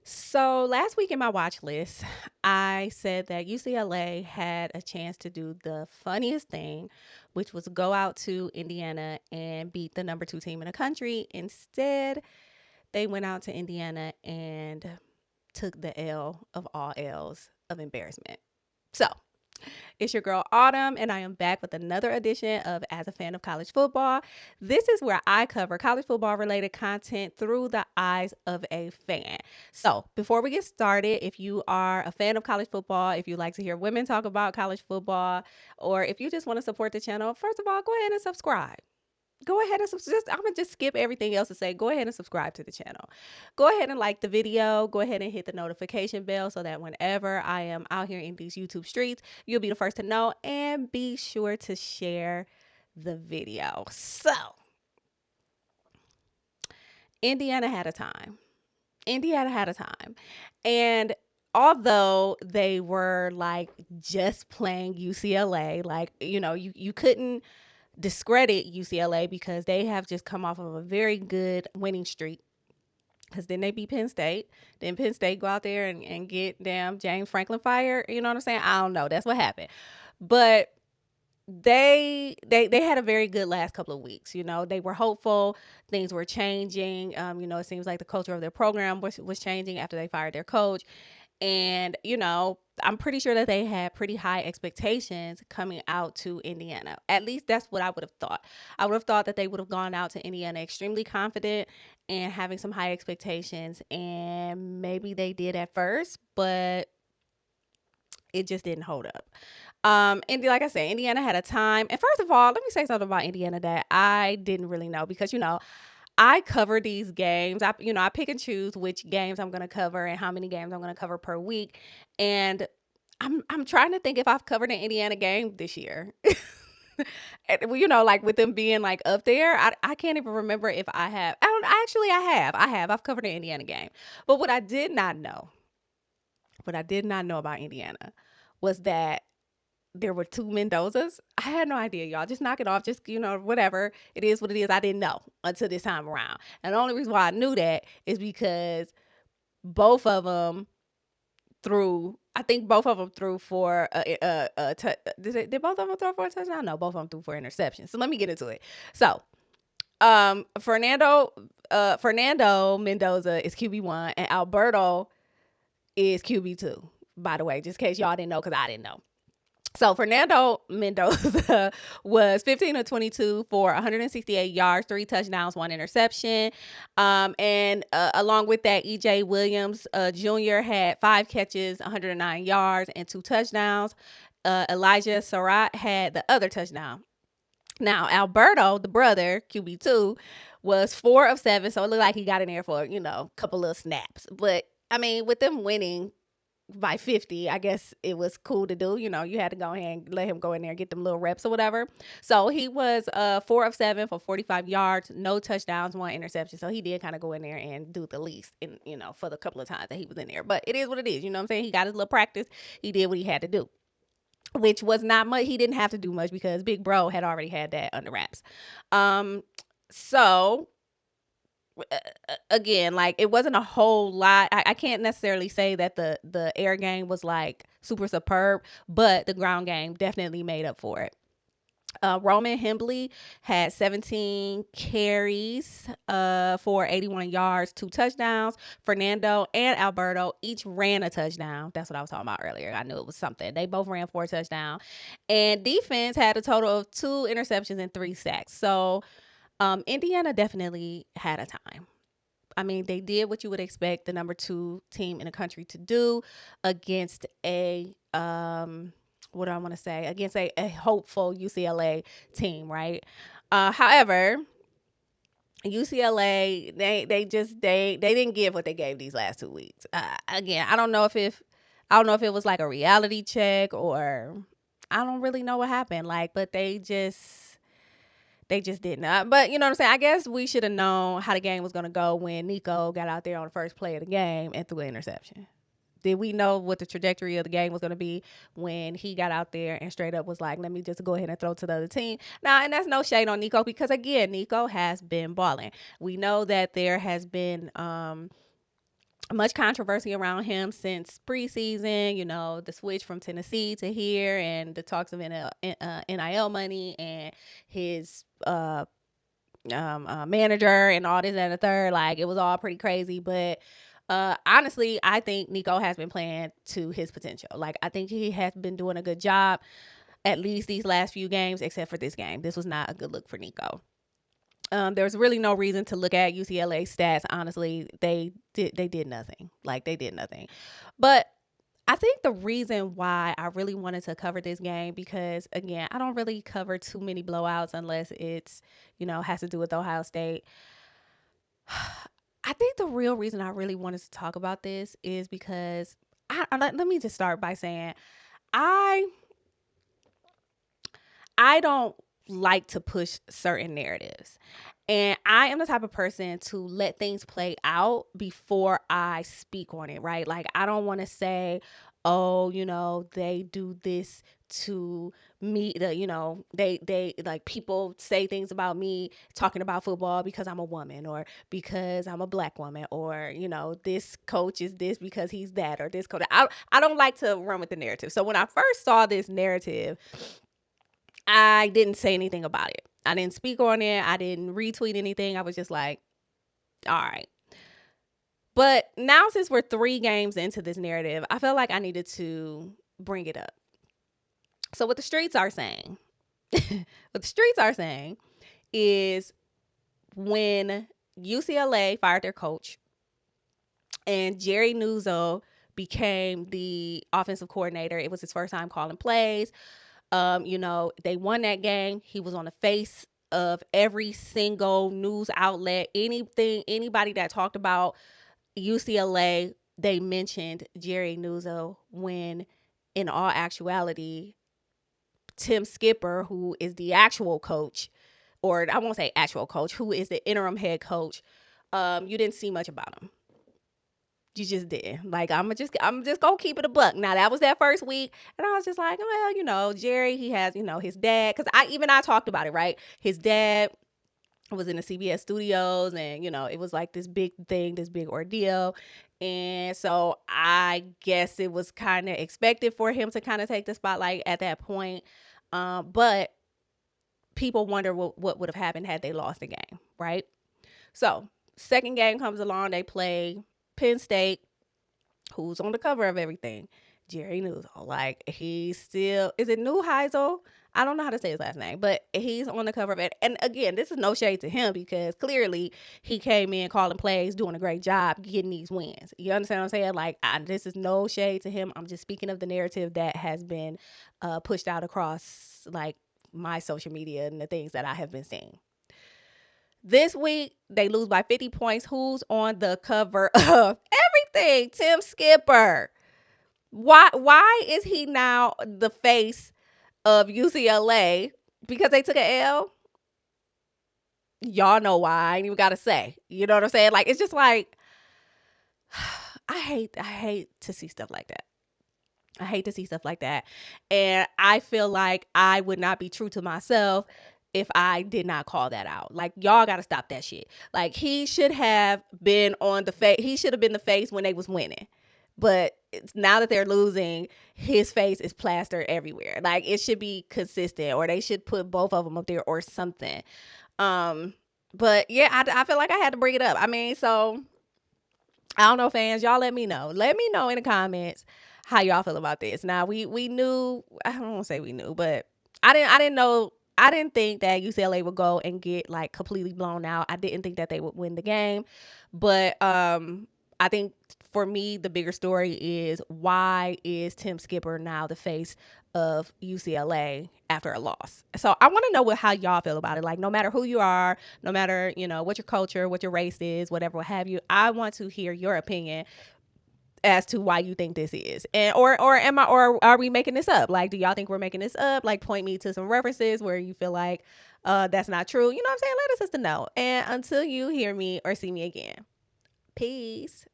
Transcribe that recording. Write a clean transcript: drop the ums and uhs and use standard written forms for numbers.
So last week in my watch list, I said that UCLA had a chance to do the funniest thing, which was go out to Indiana and beat the number two team in the country. Instead, they went out to Indiana and took the L of all L's of embarrassment. So it's your girl Autumn, and I am back with another edition of As a Fan of College Football. This is where I cover college football related content through the eyes of a fan. So, before we get started, if you are a fan of college football, if you like to hear women talk about college football, or if you just want to support the channel, first of all, go ahead and subscribe. Go ahead and I'm gonna just skip everything else and say go ahead and subscribe to the channel. Go ahead and like the video. Go ahead and hit the notification bell so that whenever I am out here in these YouTube streets, you'll be the first to know. And be sure to share the video. So Indiana had a time. Indiana had a time. And although they were like just playing UCLA, like, you couldn't discredit UCLA because they have just come off of a very good winning streak. Because then they beat Penn State. Then Penn State go out there and get damn James Franklin fired. You know what I'm saying? I don't know. That's what happened. But they had a very good last couple of weeks. They were hopeful. Things were changing. It seems like the culture of their program was changing after they fired their coach. And, I'm pretty sure that they had pretty high expectations coming out to Indiana. At least that's what I would have thought. I would have thought that they would have gone out to Indiana extremely confident and having some high expectations. And maybe they did at first, but it just didn't hold up. And like I said, Indiana had a time. And first of all, let me say something about Indiana that I didn't really know because, I cover these games. I pick and choose which games I'm going to cover and how many games I'm going to cover per week. And I'm trying to think if I've covered an Indiana game this year. And, well, like with them being like up there, I can't even remember if I have. I don't actually I have. I've covered an Indiana game. But what I did not know about Indiana was that there were two Mendozas. I had no idea, y'all. Just knock it off. Just, whatever. It is what it is. I didn't know until this time around. And the only reason why I knew that is because both of them I think both of them threw for did both of them throw for a touchdown? No, both of them threw for interception. So let me get into it. So, Fernando Mendoza is QB1 and Alberto is QB2. By the way, just in case y'all didn't know, because I didn't know. So Fernando Mendoza was 15 of 22 for 168 yards, 3 touchdowns, 1 interception. And along with that, EJ Williams Jr. had 5 catches, 109 yards, and 2 touchdowns. Elijah Surratt had the other touchdown. Now, Alberto, the brother, QB2, was 4 of 7. So it looked like he got in there for, a couple of snaps. But, I mean, with them winning by 50, I guess it was cool to do. You had to go ahead and let him go in there and get them little reps or whatever. So he was 4 of 7 for 45 yards, no touchdowns, 1 interception. So he did kind of go in there and do the least in, for the couple of times that he was in there. But it is what it is. You know what I'm saying? He got his little practice. He did what he had to do, which was not much. He didn't have to do much because Big Bro had already had that under wraps. So again, like it wasn't a whole lot. I can't necessarily say that the air game was like super superb, but the ground game definitely made up for it. Roman Hembley had 17 carries for 81 yards, 2 touchdowns. Fernando and Alberto each ran a touchdown. That's what I was talking about earlier. I knew it was something. They both ran for a touchdown. And defense had a total of 2 interceptions and 3 sacks. So Indiana definitely had a time. I mean, they did what you would expect the number 2 team in the country to do against what do I want to say? Against a hopeful UCLA team, right? However, UCLA they didn't give what they gave these last 2 weeks. Again, I don't know if it was like a reality check or I don't really know what happened. Like, but they just didn't. But you know what I'm saying? I guess we should have known how the game was going to go when Nico got out there on the first play of the game and threw an interception. Did we know what the trajectory of the game was going to be when he got out there and straight up was like, let me just go ahead and throw to the other team? Now, and that's no shade on Nico because, again, Nico has been balling. We know that there has been much controversy around him since preseason. You know, the switch from Tennessee to here, and the talks of NIL money, and his manager, and all this and the third. Like, it was all pretty crazy. But honestly, I think Nico has been playing to his potential. Like, I think he has been doing a good job, at least these last few games, except for this game. This was not a good look for Nico. There's really no reason to look at UCLA stats. Honestly, they did nothing. Like, they did nothing. But I think the reason why I really wanted to cover this game, because again, I don't really cover too many blowouts unless it's, has to do with Ohio State. I think the real reason I really wanted to talk about this is because let me just start by saying I I don't like to push certain narratives. And I am the type of person to let things play out before I speak on it, right? Like, I don't want to say, oh, they do this to me, they like, people say things about me talking about football because I'm a woman, or because I'm a black woman, or this coach is this because he's that, or this coach. I don't like to run with the narrative. So when I first saw this narrative, I didn't say anything about it. I didn't speak on it. I didn't retweet anything. I was just like, all right. But now, since we're 3 games into this narrative, I felt like I needed to bring it up. So what the streets are saying, is, when UCLA fired their coach and Jerry Nuzzo became the offensive coordinator, it was his first time calling plays. They won that game. He was on the face of every single news outlet. Anybody that talked about UCLA, they mentioned Jerry Nuzzo, when in all actuality, Tim Skipper, who is the actual coach, or I won't say actual coach, who is the interim head coach, you didn't see much about him. You just did. Like, I'm just gonna keep it a buck. Now, that was that first week, and I was just like, well, Jerry, he has, his dad, because I talked about it, right? His dad was in the CBS studios, and it was like this big thing, this big ordeal. And so I guess it was kind of expected for him to kind of take the spotlight at that point. But people wonder what would have happened had they lost the game, right? So second game comes along, they play Penn State. Who's on the cover of everything? Jerry Newsome. Like, he's still, is it Neuheisel? I don't know how to say his last name, but he's on the cover of it. And again, this is no shade to him, because clearly he came in calling plays, doing a great job, getting these wins. You understand what I'm saying? Like, this is no shade to him. I'm just speaking of the narrative that has been pushed out across, like, my social media and the things that I have been seeing. This week, they lose by 50 points. Who's on the cover of everything? Tim Skipper. Why is he now the face of UCLA? Because they took an L? Y'all know why. I ain't even got to say. You know what I'm saying? Like, it's just like, I hate to see stuff like that. I hate to see stuff like that. And I feel like I would not be true to myself if I did not call that out. Like, y'all got to stop that shit. Like, he should have been on the face. He should have been the face when they was winning. But now that they're losing, his face is plastered everywhere. Like, it should be consistent, or they should put both of them up there or something. But yeah, I feel like I had to bring it up. I mean, so I don't know, fans. Y'all let me know. Let me know in the comments how y'all feel about this. Now, we knew. I don't want to say we knew, but I didn't know. I didn't think that UCLA would go and get, like, completely blown out. I didn't think that they would win the game, but I think for me the bigger story is, why is Tim Skipper now the face of UCLA after a loss? So I want to know how y'all feel about it. Like, no matter who you are, no matter, what your culture, what your race is, whatever, what have you, I want to hear your opinion as to why you think this is. And or are we making this up? Like, do y'all think we're making this up? Like, point me to some references where you feel like that's not true. You know what I'm saying? Let us know. And until you hear me or see me again, peace.